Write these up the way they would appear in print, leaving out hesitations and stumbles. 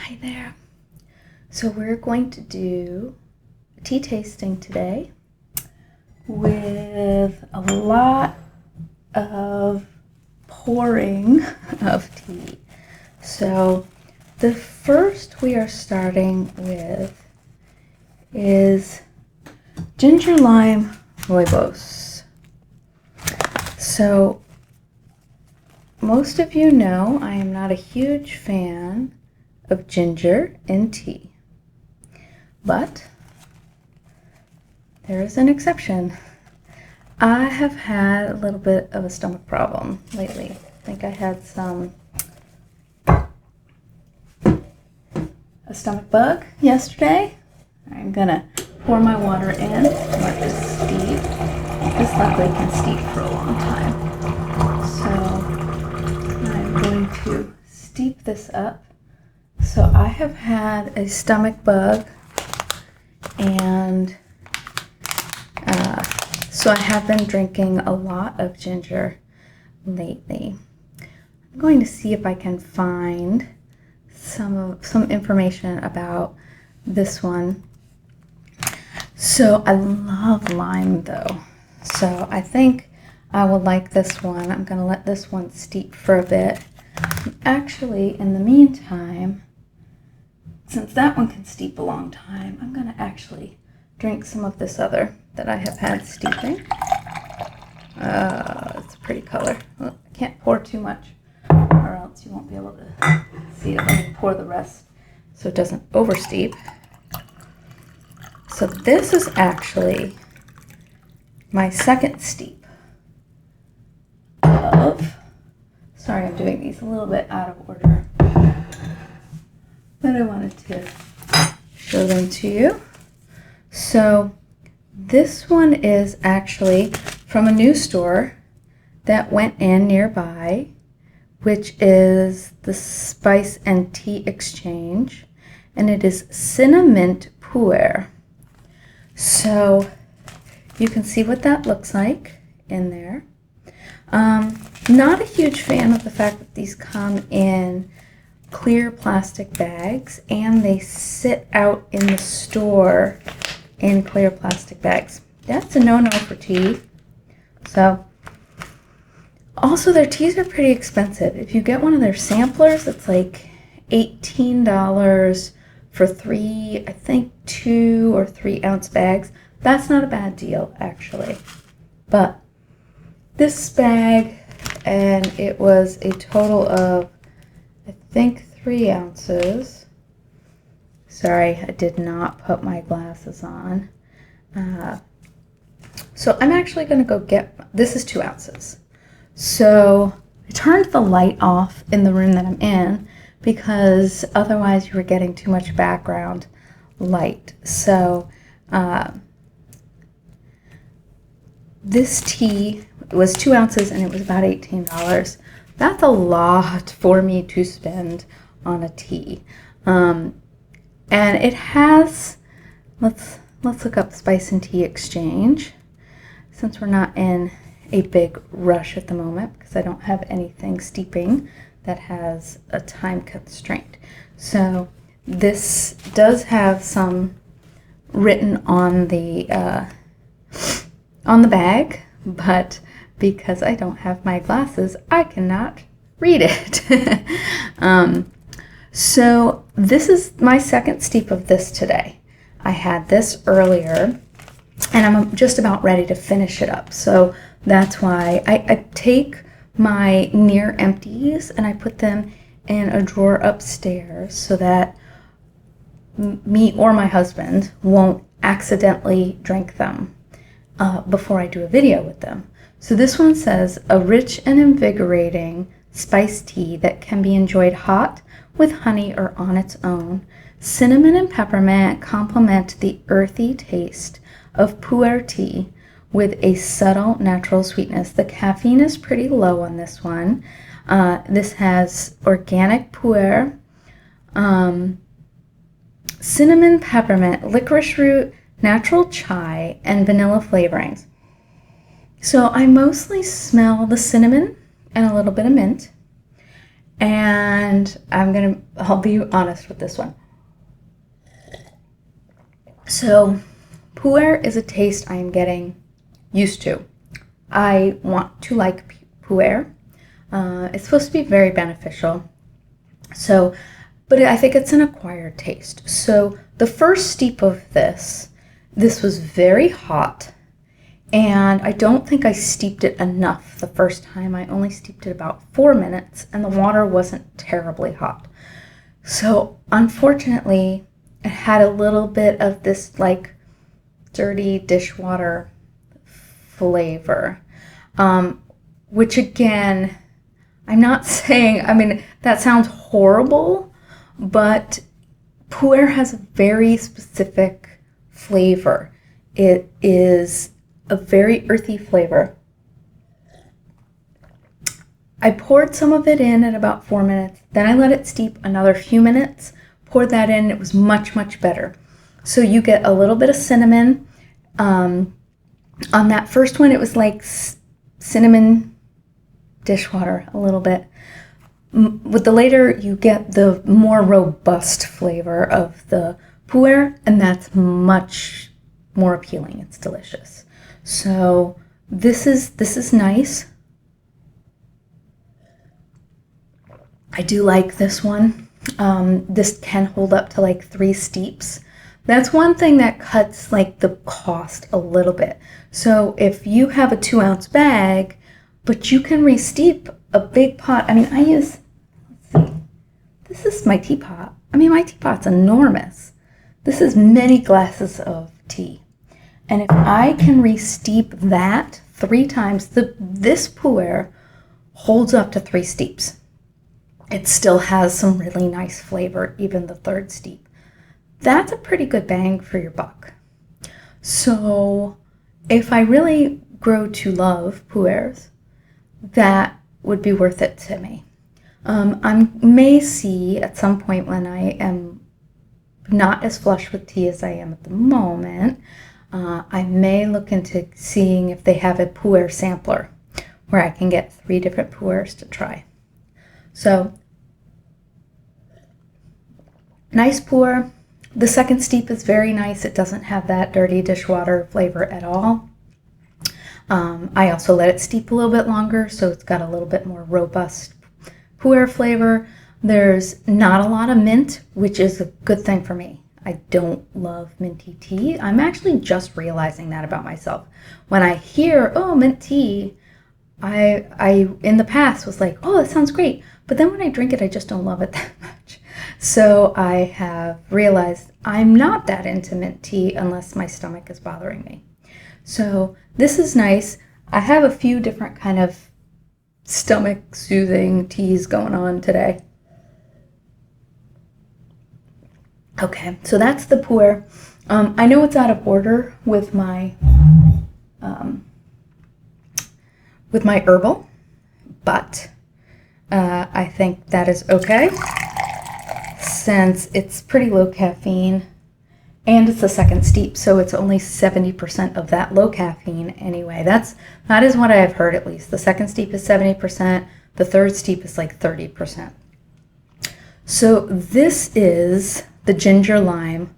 Hi there. So we're going to do a tea tasting today with a lot of pouring of tea. So the first we are starting with is ginger lime Rooibos. So most of you know I am not a huge fan of ginger in tea, but there is an exception. I have had a little bit of a stomach problem lately. I think I had a stomach bug yesterday. I'm gonna pour my water in, let this steep. This luckily can steep for a long time. So I'm going to steep this up. So I have had a stomach bug, and so I have been drinking a lot of ginger lately. I'm going to see if I can find some information about this one. So I love lime though, so I think I will like this one. I'm going to let this one steep for a bit. Actually, in the meantime, since that one can steep a long time, I'm going to actually drink some of this other that I have had steeping. It's a pretty color. Well, I can't pour too much or else you won't be able to see it. Let me pour the rest so it doesn't oversteep. So this is actually my second steep of, sorry I'm doing these a little bit out of order, but I wanted to show them to you. So this one is actually from a new store that went in nearby, which is the Spice and Tea Exchange, and it is Cinna-mint Puerh. So you can see what that looks like in there. Not a huge fan of the fact that these come in clear plastic bags and they sit out in the store in clear plastic bags. That's a no-no for tea. So also their teas are pretty expensive. If you get one of their samplers, it's like $18 for 3, I think 2 or 3 ounce bags. That's not a bad deal actually. But this bag, and it was a total of, I think, 3 ounces. Sorry, I did not put my glasses on. So I'm actually going to go get, this is 2 ounces. So I turned the light off in the room that I'm in because otherwise you were getting too much background light. So this tea was 2 ounces and it was about $18. That's a lot for me to spend on a tea. And it has, let's look up Spice and Tea Exchange, since we're not in a big rush at the moment because I don't have anything steeping that has a time constraint. So this does have some written on the bag, but because I don't have my glasses, I cannot read it. So this is my second steep of this today. I had this earlier, and I'm just about ready to finish it up. So that's why I take my near empties and I put them in a drawer upstairs so that me or my husband won't accidentally drink them before I do a video with them. So this one says, a rich and invigorating spiced tea that can be enjoyed hot with honey or on its own. Cinnamon and peppermint complement the earthy taste of pu'er tea with a subtle natural sweetness. The caffeine is pretty low on this one. This has organic pu'er, cinnamon, peppermint, licorice root, natural chai, and vanilla flavorings. So I mostly smell the cinnamon and a little bit of mint. And I'll be honest with this one. So Puerh is a taste I am getting used to. I want to like Puerh. It's supposed to be very beneficial. So, but I think it's an acquired taste. So the first steep of this was very hot, and I don't think I steeped it enough the first time. I only steeped it about 4 minutes, and the water wasn't terribly hot. So unfortunately, it had a little bit of this like dirty dishwater flavor, which again, I'm not saying, I mean, that sounds horrible, but Puerh has a very specific flavor. It is a very earthy flavor. I poured some of it in at about 4 minutes, then I let it steep another few minutes, poured that in, it was much, much better. So you get a little bit of cinnamon. On that first one, it was like cinnamon dishwater, a little bit. With the later, you get the more robust flavor of the Puerh, and that's much more appealing. It's delicious. So this is nice. I do like this one. This can hold up to like 3 steeps. That's one thing that cuts like the cost a little bit. So if you have a 2-ounce bag, but you can re-steep a big pot. I mean, let's see, this is my teapot. I mean, my teapot's enormous. This is many glasses of tea. And if I can re-steep that 3 times, this Puerh holds up to 3 steeps. It still has some really nice flavor, even the 3rd steep. That's a pretty good bang for your buck. So if I really grow to love Puerhs, that would be worth it to me. I may see at some point when I am not as flush with tea as I am at the moment, I may look into seeing if they have a Puerh sampler where I can get 3 different Puerhs to try. So, nice Puerh. The 2nd steep is very nice. It doesn't have that dirty dishwater flavor at all. I also let it steep a little bit longer, so it's got a little bit more robust Puerh flavor. There's not a lot of mint, which is a good thing for me. I don't love minty tea. I'm actually just realizing that about myself. When I hear, oh, mint tea, I in the past was like, oh, that sounds great. But then when I drink it, I just don't love it that much. So I have realized I'm not that into mint tea unless my stomach is bothering me. So this is nice. I have a few different kind of stomach soothing teas going on today. Okay, so that's the Puerh. I know it's out of order with my herbal, but I think that is okay since it's pretty low caffeine and it's the 2nd steep, so it's only 70% of that low caffeine anyway. That is what I have heard, at least. The 2nd steep is 70%, the 3rd steep is like 30%. So this is the ginger lime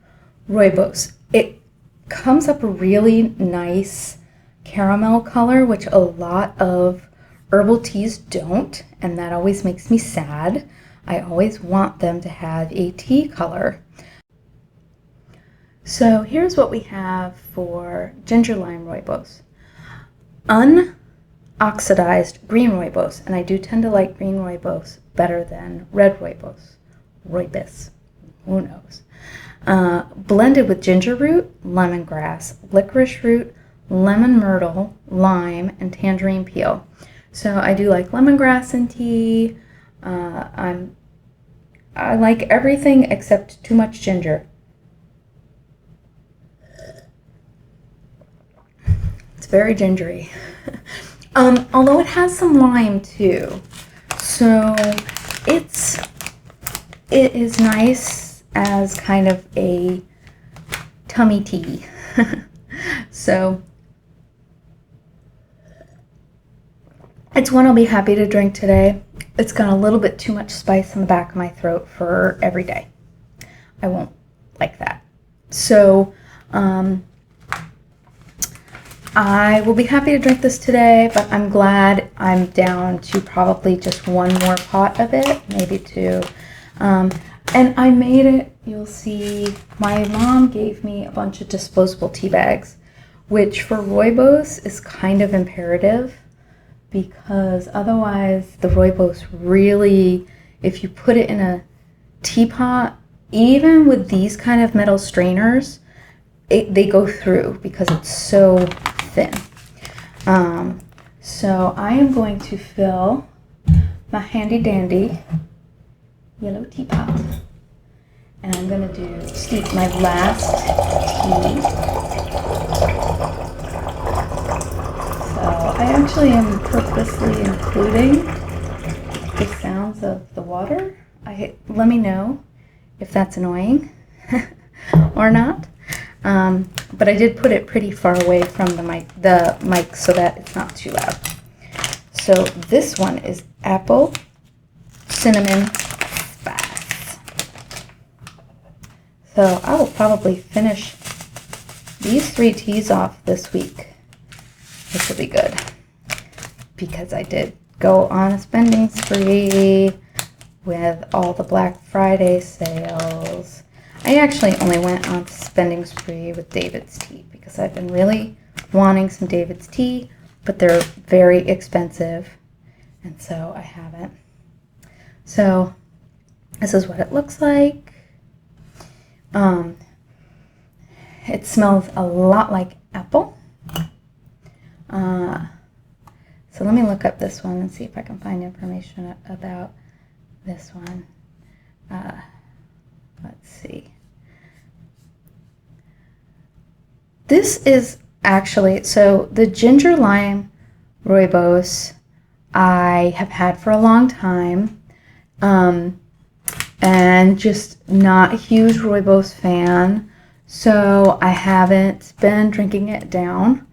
Rooibos. It comes up a really nice caramel color, which a lot of herbal teas don't, and that always makes me sad. I always want them to have a tea color. So here's what we have for ginger lime Rooibos. Unoxidized green Rooibos, and I do tend to like green Rooibos better than red Rooibos. Rooibos, who knows? Blended with ginger root, lemongrass, licorice root, lemon myrtle, lime, and tangerine peel. So I do like lemongrass in tea. I like everything except too much ginger. It's very gingery. Although it has some lime too. So it is nice as kind of a tummy tea. So it's one I'll be happy to drink today. it's got a little bit too much spice in the back of my throat for every day. I won't like that. So I will be happy to drink this today, but I'm glad I'm down to probably just one more pot of it, maybe two. And I made it, you'll see, my mom gave me a bunch of disposable tea bags, which for Rooibos is kind of imperative, because otherwise the Rooibos really, if you put it in a teapot, even with these kind of metal strainers, they go through because it's so thin. So I am going to fill my handy dandy yellow teapot, and I'm going to steep my last tea. So I actually am purposely including the sounds of the water. Let me know if that's annoying or not. But I did put it pretty far away from the mic so that it's not too loud. So this one is apple cinnamon spice. So I will probably finish these 3 teas off this week, which will be good, because I did go on a spending spree with all the Black Friday sales. I actually only went on a spending spree with David's tea because I've been really wanting some David's tea, but they're very expensive, and so I haven't. So this is what it looks like. It smells a lot like apple. So let me look up this one and see if I can find information about this one. Let's see. This is actually, so the ginger lime Rooibos I have had for a long time, and just not a huge Rooibos fan, so I haven't been drinking it down.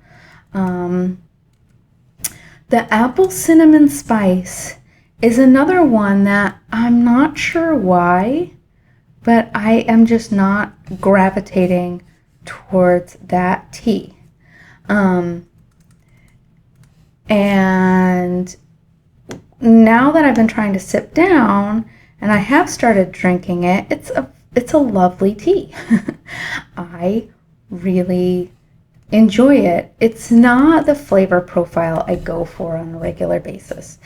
The apple cinnamon spice is another one that I'm not sure why, but I am just not gravitating towards that tea. And now that I've been trying to sip down and I have started drinking it, it's a lovely tea. I really enjoy it. It's not the flavor profile I go for on a regular basis.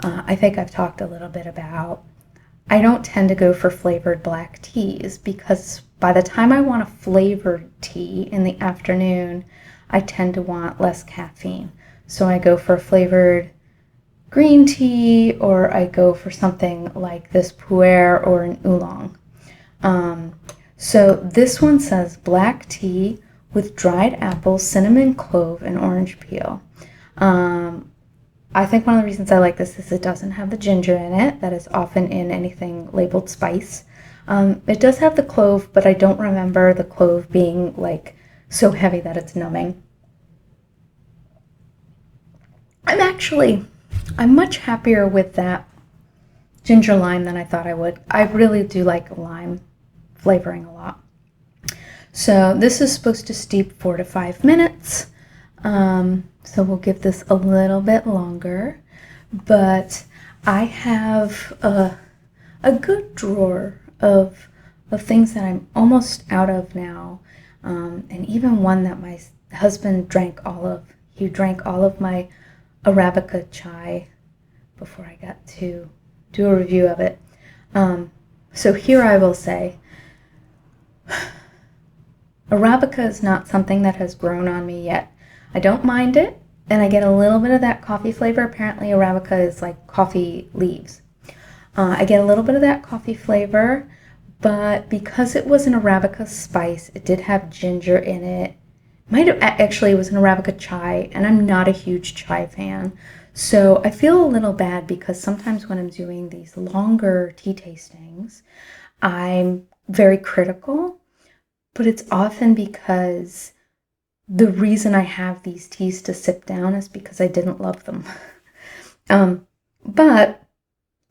I think I've talked a little bit about, I don't tend to go for flavored black teas because by the time I want a flavored tea in the afternoon, I tend to want less caffeine. So I go for flavored green tea, or I go for something like this Puerh or an oolong. So this one says black tea with dried apples, cinnamon, clove, and orange peel. I think one of the reasons I like this is it doesn't have the ginger in it that is often in anything labeled spice. It does have the clove, but I don't remember the clove being like so heavy that it's numbing. I'm much happier with that ginger lime than I thought I would. I really do like lime flavoring a lot. So this is supposed to steep 4 to 5 minutes. So we'll give this a little bit longer, but I have a good drawer of things that I'm almost out of now, and even one that my husband drank all of. He drank all of my Arabica chai before I got to do a review of it. So here I will say, Arabica is not something that has grown on me yet. I don't mind it, and I get a little bit of that coffee flavor. Apparently Arabica is like coffee leaves. I get a little bit of that coffee flavor, but because it was an Arabica spice, it did have ginger in it. It was an Arabica chai, and I'm not a huge chai fan. So I feel a little bad because sometimes when I'm doing these longer tea tastings, I'm very critical, but it's often because the reason I have these teas to sip down is because I didn't love them. But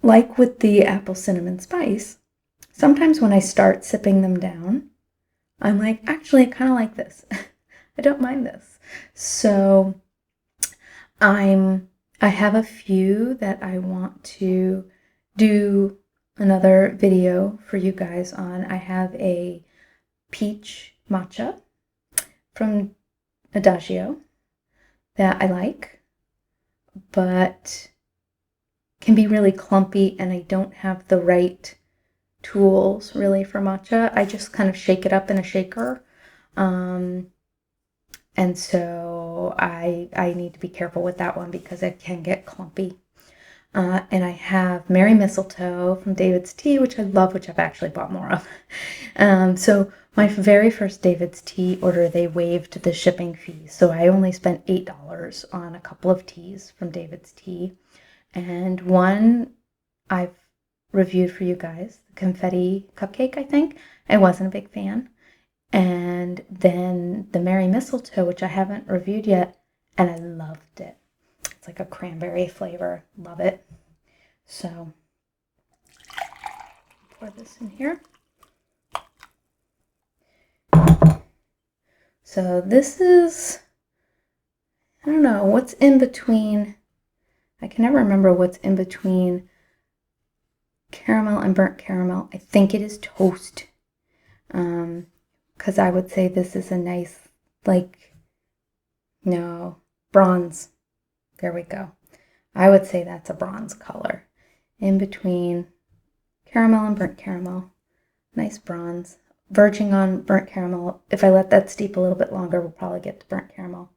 like with the apple cinnamon spice, sometimes when I start sipping them down, I'm like, actually, I kind of like this. I don't mind this. So I have a few that I want to do another video for you guys on. I have a peach matcha from Adagio that I like, but can be really clumpy, and I don't have the right tools really for matcha. I just kind of shake it up in a shaker. And so I need to be careful with that one because it can get clumpy. And I have Mary Mistletoe from David's Tea, which I love, which I've actually bought more of. So my very first David's Tea order, they waived the shipping fee. So I only spent $8 on a couple of teas from David's Tea. And one I've reviewed for you guys, the confetti cupcake, I think. I wasn't a big fan. And then the Mary Mistletoe, which I haven't reviewed yet, and I loved it. It's like a cranberry flavor. Love it. So, pour this in here. So this is, I don't know, what's in between. I can never remember what's in between caramel and burnt caramel. I think it is toast. Because I would say this is a nice, no, bronze. There we go. I would say that's a bronze color. In between caramel and burnt caramel. Nice bronze. Verging on burnt caramel. If I let that steep a little bit longer, we'll probably get to burnt caramel.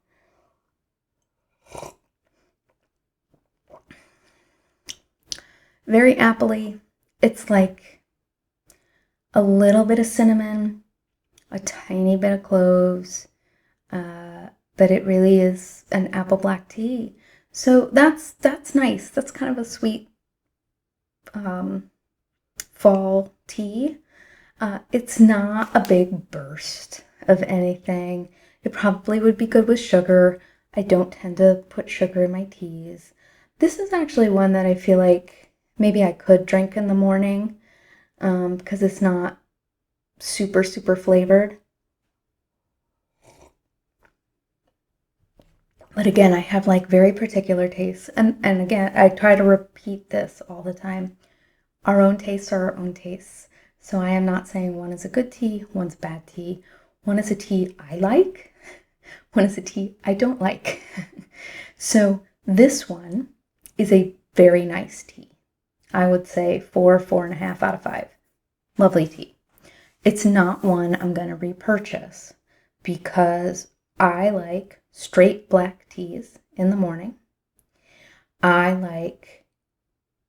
Very appley. It's like a little bit of cinnamon, a tiny bit of cloves, but it really is an apple black tea. So that's nice. That's kind of a sweet fall tea. It's not a big burst of anything. It probably would be good with sugar. I don't tend to put sugar in my teas. This is actually one that I feel like maybe I could drink in the morning because it's not super flavored. But again, I have like very particular tastes. And again, I try to repeat this all the time. Our own tastes are our own tastes. So I am not saying one is a good tea, one's a bad tea. One is a tea I like, one is a tea I don't like. So this one is a very nice tea. I would say 4.5 out of 5. Lovely tea. It's not one I'm going to repurchase because I like straight black teas in the morning. I like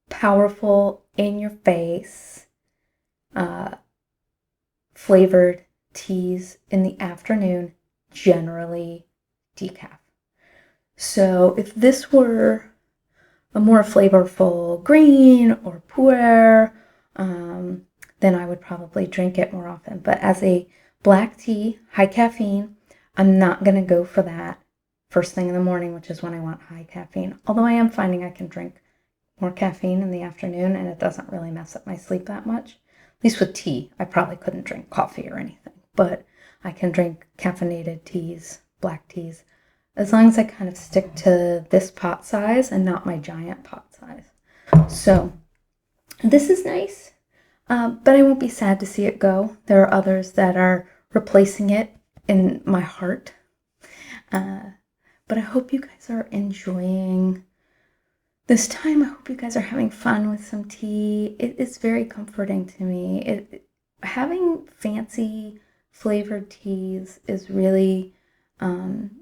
powerful, in your face, flavored teas in the afternoon, generally decaf. So if this were a more flavorful green or pu'er, then I would probably drink it more often. But as a black tea, high caffeine, I'm not going to go for that first thing in the morning, which is when I want high caffeine. Although I am finding I can drink more caffeine in the afternoon and it doesn't really mess up my sleep that much. At least with tea, I probably couldn't drink coffee or anything. But I can drink caffeinated teas, black teas, as long as I kind of stick to this pot size and not my giant pot size. So this is nice, but I won't be sad to see it go. There are others that are replacing it in my heart. But I hope you guys are enjoying this time. I hope you guys are having fun with some tea. It is very comforting to me. Having fancy flavored teas is really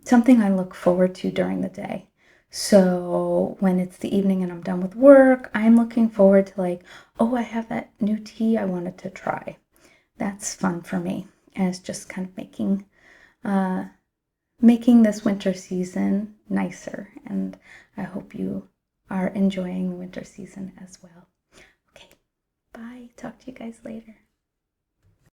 something I look forward to during the day. So when it's the evening and I'm done with work, I'm looking forward to like, oh, I have that new tea I wanted to try. That's fun for me. And it's just kind of making this winter season nicer. And I hope you are enjoying the winter season as well. Okay, bye. Talk to you guys later.